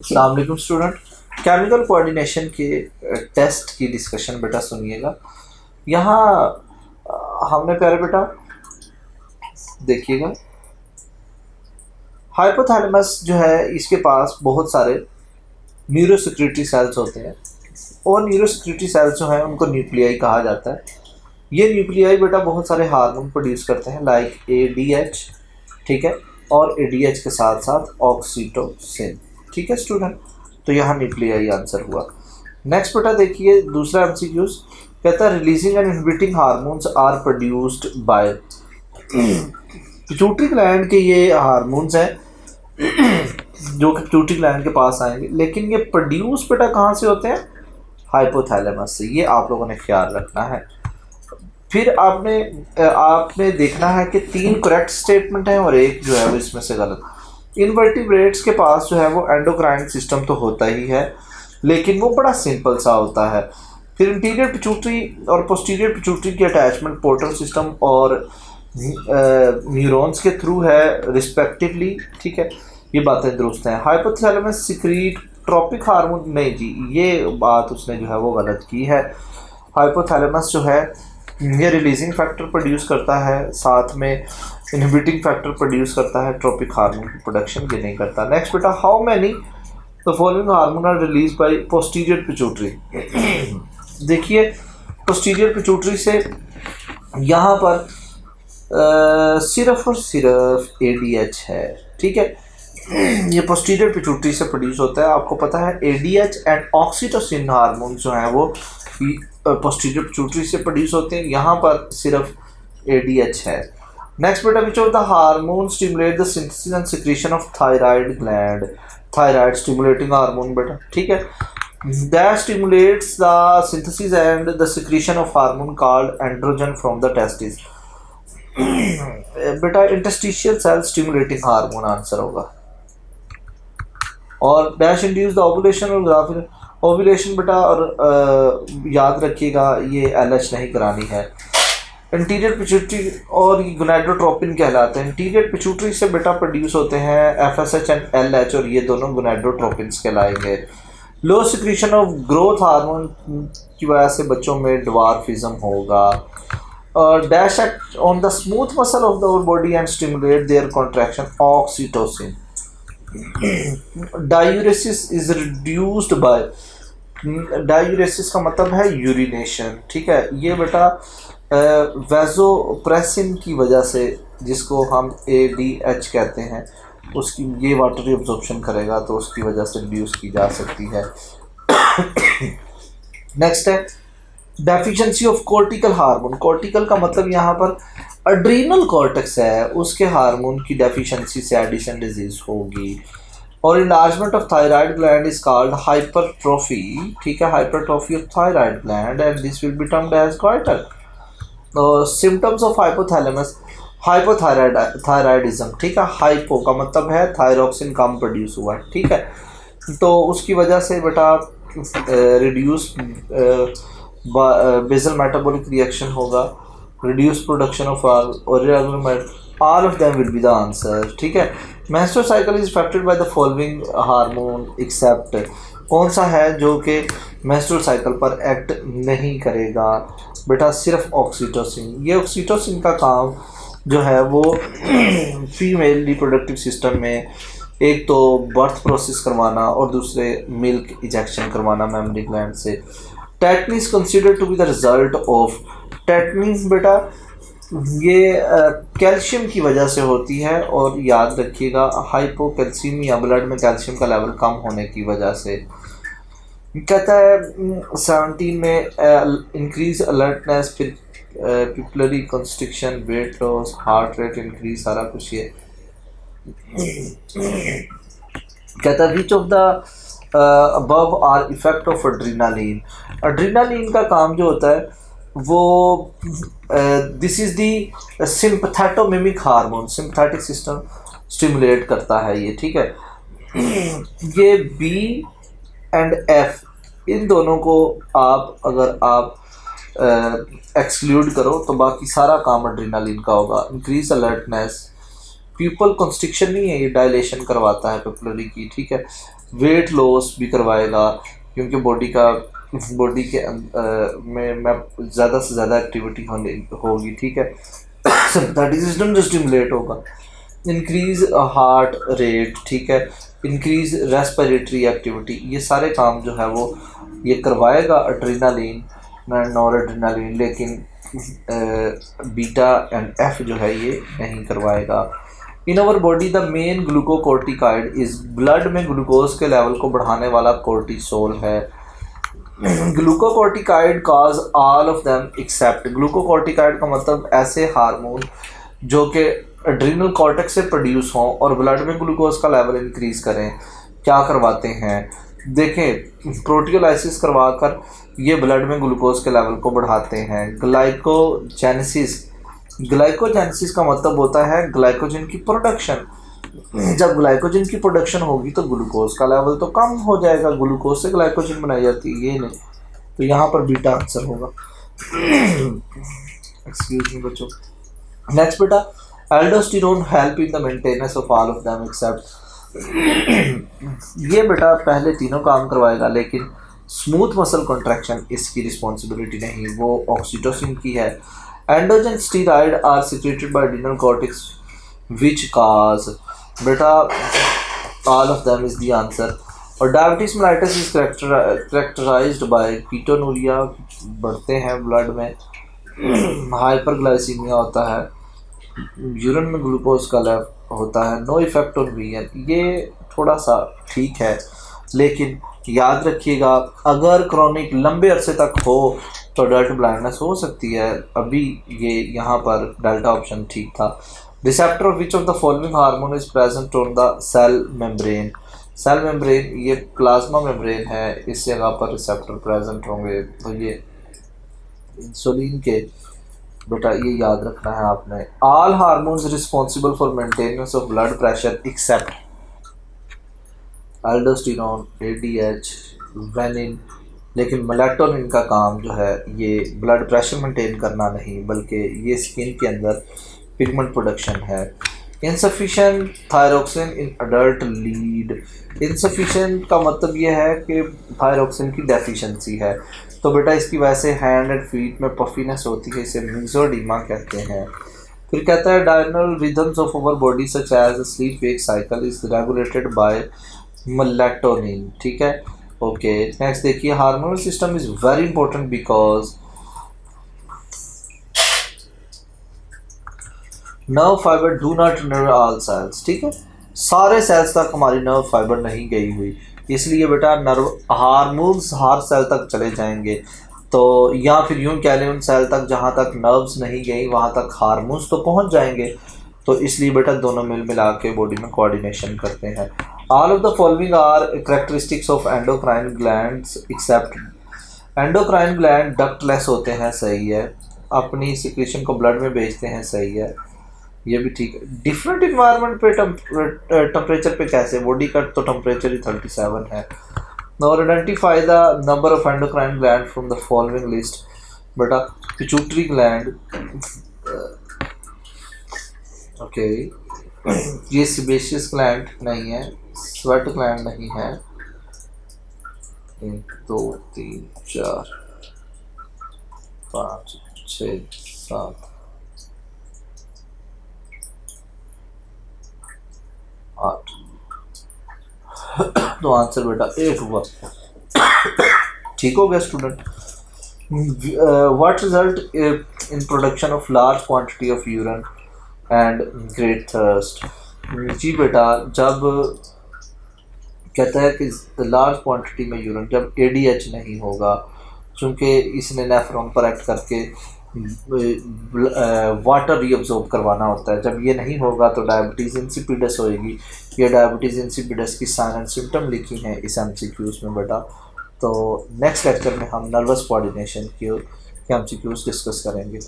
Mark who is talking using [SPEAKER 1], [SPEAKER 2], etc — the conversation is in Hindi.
[SPEAKER 1] अस्सलाम वालेकुम स्टूडेंट। केमिकल कोऑर्डिनेशन के टेस्ट की डिस्कशन बेटा सुनिएगा। यहाँ हमने प्यारे बेटा देखिएगा, हाइपोथैलेमस जो है इसके पास बहुत सारे न्यूरोसिक्रेटरी सेल्स होते हैं और न्यूरोसिक्रेटरी सेल्स जो हैं उनको न्यूक्लियाई कहा जाता है। ये न्यूक्लियाई बेटा बहुत सारे हार्मोन प्रोड्यूस करते हैं लाइक एडीएच, ठीक है, और एडीएच के साथ साथ ऑक्सीटोसिन, ठीक है स्टूडेंट। तो यहाँ न्यूक्लियाई आंसर हुआ। नेक्स्ट बेटा देखिए दूसरा एमसीक्यूज कहता है releasing and inhibiting hormones are produced by pituitary gland के ये हार्मोन्स हैं जो कि पिट्यूटरी ग्लैंड के पास आएंगे, लेकिन ये प्रोड्यूस बेटा कहाँ से होते हैं? हाइपोथैलेमस से। ये आप लोगों ने ख्याल रखना है। फिर आपने देखना है कि 3 करेक्ट स्टेटमेंट हैं और एक जो है वो इसमें से गलत। इनवर्टिब्रेट्स के पास जो है वो एंडोक्राइन सिस्टम तो होता ही है, लेकिन वो बड़ा सिंपल सा होता है। फिर इंटीरियर पिट्यूटरी और पोस्टीरियर पिट्यूटरी की अटैचमेंट पोर्टल सिस्टम और न्यूरॉन्स के थ्रू है रिस्पेक्टिवली, ठीक है, ये बातें दुरुस्त हैं। हाइपोथैलेमस सिक्रीट ट्रॉपिक हार्मोन, नहीं जी, ये बात उसने जो है वो गलत की है। हाइपोथैलेमस जो है ये रिलीजिंग फैक्टर प्रोड्यूस करता है, साथ में इनहिबिटिंग फैक्टर प्रोड्यूस करता है, ट्रॉपिक हार्मोन की प्रोडक्शन ये नहीं करता। नेक्स्ट बेटा, how many the following hormone are release by posterior pituitary. देखिए पोस्टीरियर पिट्यूटरी से यहाँ पर सिर्फ और सिर्फ एडीएच है, ठीक है। ये पोस्टीरियर पिट्यूटरी से प्रोड्यूस होता है। आपको पता है एडीएच एंड ऑक्सीटोसिन हार्मोन जो हैं वो पोस्टीरियर पिट्यूटरी से प्रोड्यूस होते हैं, यहाँ पर सिर्फ एडीएच है। नेक्स्ट बेटा, विच of the hormone stimulate the synthesis and secretion of thyroid gland. Thyroid stimulating hormone बेटा, ठीक है, that stimulates the synthesis and the secretion of hormone called androgen from the testes। बेटा interstitial cell stimulating hormone answer होगा। और डैश इंड्यूस द ओवुलेशन और ग्राफिक ओवुलेशन बेटा, और याद रखिएगा ये एलएच नहीं करानी है। इंटीरियर पिट्यूटरी और ये गोनाडोट्रोपिन कहलाते हैं। इंटीरियर पिट्यूटरी से बेटा प्रोड्यूस होते हैं एफएसएच एंड एलएच, और ये दोनों गोनाडोट्रोपिन्स कहलाएंगे। Low secretion of growth hormone की वजह से बच्चों में ड्वार्फिज्म होगा। और dash act on the smooth muscle of the body and stimulate their contraction, oxytocin. Diuresis is reduced by, diuresis का मतलब है यूरिनेशन, ठीक है। ये बेटा वैसोप्रेसिन की वजह से, जिसको हम एडीएच कहते हैं, उसकी ये वाटरी एब्जॉर्प्शन करेगा तो उसकी वजह से रिड्यूस की जा सकती है। नेक्स्ट है deficiency of cortical hormone. Cortical का मतलब यहाँ पर एड्रीनल कॉर्टेक्स है, उसके हार्मोन की डेफिशिएंसी से एडिशन डिजीज होगी। और enlargement of thyroid gland is called hypertrophy, ठीक है, hypertrophy of thyroid gland and this will be termed as goitre. Symptoms of hypothalamus, hypothyroidism, ठीक है, हाइपो का मतलब है थायरोक्सिन कम प्रोड्यूस हुआ है, ठीक है, तो उसकी वजह से बेटा रिड्यूस बेसल मेटाबॉलिक रिएक्शन होगा, reduce production of all of them will be the answer, ठीक है। Menstrual cycle is affected by the following hormone except, कौन सा है जो कि मेंस्ट्रुअल साइकिल पर एक्ट नहीं करेगा? बेटा सिर्फ ऑक्सीटोसिन। ये ऑक्सीटोसिन का काम जो है वो फीमेल रिप्रोडक्टिव सिस्टम में एक तो बर्थ प्रोसेस करवाना और दूसरे मिल्क इजेक्शन करवाना मेमरी ग्लैंड से। Tetanus considered to be the result of, tetanus बेटा ये कैल्शियम की वजह से होती है, और याद रखिएगा हाइपोकैल्सीमिया, ब्लड में कैल्शियम का लेवल कम होने की वजह से। कहता है 17 में इंक्रीज अलर्टनेस, फिर pupillary constriction, weight loss, heart rate increase, सारा कुछ ये। कहता है which of the above are effect of adrenaline. Adrenaline का काम जो होता है वो this is the sympathomimetic hormone, sympathetic system stimulate करता है ये, ठीक है। ये बी एंड एफ, इन दोनों को आप अगर आप एक्सक्लूड करो तो बाकी सारा काम एड्रेनालिन का होगा। इंक्रीज अलर्टनेस, प्यूपल कंस्ट्रिक्शन नहीं है, ये डायलेशन करवाता है पिपलरी की, ठीक है। वेट लॉस भी करवाएगा, क्योंकि बॉडी के में ज़्यादा से ज़्यादा एक्टिविटी होगी, ठीक है। सिंपैथेटिक सिस्टम जो स्टिमुलेट होगा, इंक्रीज हार्ट रेट, ठीक है, इंक्रीज रेस्पिरेटरी एक्टिविटी, ये सारे काम जो है वो ये करवाएगा एड्रेनालिन नॉर एड्रेनालिन, लेकिन बीटा एंड एफ जो है ये नहीं करवाएगा। In our body the main glucocorticoid is, blood में ग्लूकोज के लेवल को बढ़ाने वाला कोर्टिसोल है। Glucocorticoid cause all of them except, glucocorticoid का मतलब ऐसे हार्मोन जो कि एड्रीनल कॉर्टेक्स से प्रोड्यूस हों और ब्लड में ग्लूकोज का लेवल इंक्रीज करें, क्या करवाते हैं, देखें, प्रोटियोलाइसिस करवाकर ये ब्लड में ग्लूकोज के लेवल को बढ़ाते हैं। ग्लाइकोजेनेसिस, ग्लाइकोजेनेसिस का मतलब होता है ग्लाइकोजन की प्रोडक्शन। जब ग्लाइकोजन की प्रोडक्शन होगी तो ग्लूकोज का लेवल तो कम हो जाएगा, ग्लूकोज से ग्लाइकोजन बनाई जाती है, ये नहीं, तो यहाँ पर बीटा आंसर होगा। एक्सक्यूज मी बच्चों। नेक्स्ट बेटा, aldosterone help in the maintenance of all of them except, ये बेटा पहले तीनों काम करवाएगा, लेकिन स्मूथ मसल कॉन्ट्रैक्शन इसकी रिस्पॉन्सिबिलिटी नहीं, वो ऑक्सीटोसिन की है। Endogen steroid are secreted by adrenal cortex which cause, बेटा all of them is the answer. और diabetes mellitus is characterised by ketonuria, बढ़ते हैं ब्लड में, हाइपरग्लाइसीमिया होता है, यूरिन में ग्लूकोज का लेवल होता है, नो इफेक्ट ऑन विजन, ये थोड़ा सा ठीक है, लेकिन याद रखिएगा अगर क्रॉनिक लंबे अरसे तक हो तो अडल्ट ब्लाइंडनेस हो सकती है। अभी ये यहाँ पर डेल्टा ऑप्शन ठीक था। Receptor of which of the following hormone is present on the cell membrane, cell membrane ये प्लाज्मा मेम्ब्रेन है, इस जगह पर रिसेप्टर प्रेजेंट होंगे, तो ये इंसुलिन के, बेटा ये याद रखना है आपने। All hormones responsible for maintenance of blood pressure except aldosterone, ADH, renin, लेकिन मेलेटोनिन का काम जो है ये ब्लड प्रेशर मेंटेन करना नहीं, बल्कि ये स्किन के अंदर पिगमेंट प्रोडक्शन है। Insufficient thyroxine in adult lead, insufficient का मतलब ये है कि थायरोक्सिन की डेफिशिएंसी है, तो बेटा इसकी वजह से हैंड एंड फीट में पफीनेस होती है, इसे मिक्सोडीमा कहते हैं। फिर कहता है diurnal rhythms of our body such as sleep wake cycle is regulated by melatonin, ठीक है, ओके। नेक्स्ट देखिए, hormonal system is very important because nerve fibre do not nerve all cells, ठीक है, सारे सेल्स तक हमारी नर्व फाइबर नहीं गई हुई, इसलिए बेटा नर्व हार्मोन्स हर सेल तक चले जाएंगे, तो या फिर यूं कह लें उन सेल तक जहाँ तक नर्व्स नहीं गई वहाँ तक हार्मोन्स तो पहुँच जाएंगे, तो इसलिए बेटा दोनों मिला के बॉडी में कोऑर्डिनेशन करते हैं। All of the following are characteristics of endocrine glands except, endocrine gland ductless होते हैं, सही है, अपनी सिक्रेशन को ब्लड में भेजते हैं, सही है, ये भी ठीक है। डिफरेंट इन्वायरमेंट पे टेम्परेचर पे कैसे, बॉडी का तो टेम्परेचर ही 37 है। और identify the number of endocrine gland from the following list, बेटा पिट्यूटरी ग्लैंड, ओके, ये सेबेशियस ग्लैंड नहीं है, स्वेट ग्लैंड नहीं है, 1 2 3 4 5 6 7 8, तो आंसर बेटा 8 हुआ, ठीक हो गया student. What result in production of large quantity of urine and great thirst, जी बेटा जब कहता है कि लार्ज क्वांटिटी में यूरिन, जब एडीएच नहीं होगा, चूँकि इसने नेफ्रॉन पर एक्ट करके वाटर रीअब्जॉर्ब करवाना होता है, जब ये नहीं होगा तो डायबिटीज़ इंसिपिडस होएगी, ये डायबिटीज़ इंसिपिडस की साइन एंड सिम्टम लिखी हैं इस एमसीक्यूज़ में बेटा। तो नेक्स्ट लेक्चर में हम नर्वस कोऑर्डिनेशन के एमसीक्यूज़ डिस्कस करेंगे।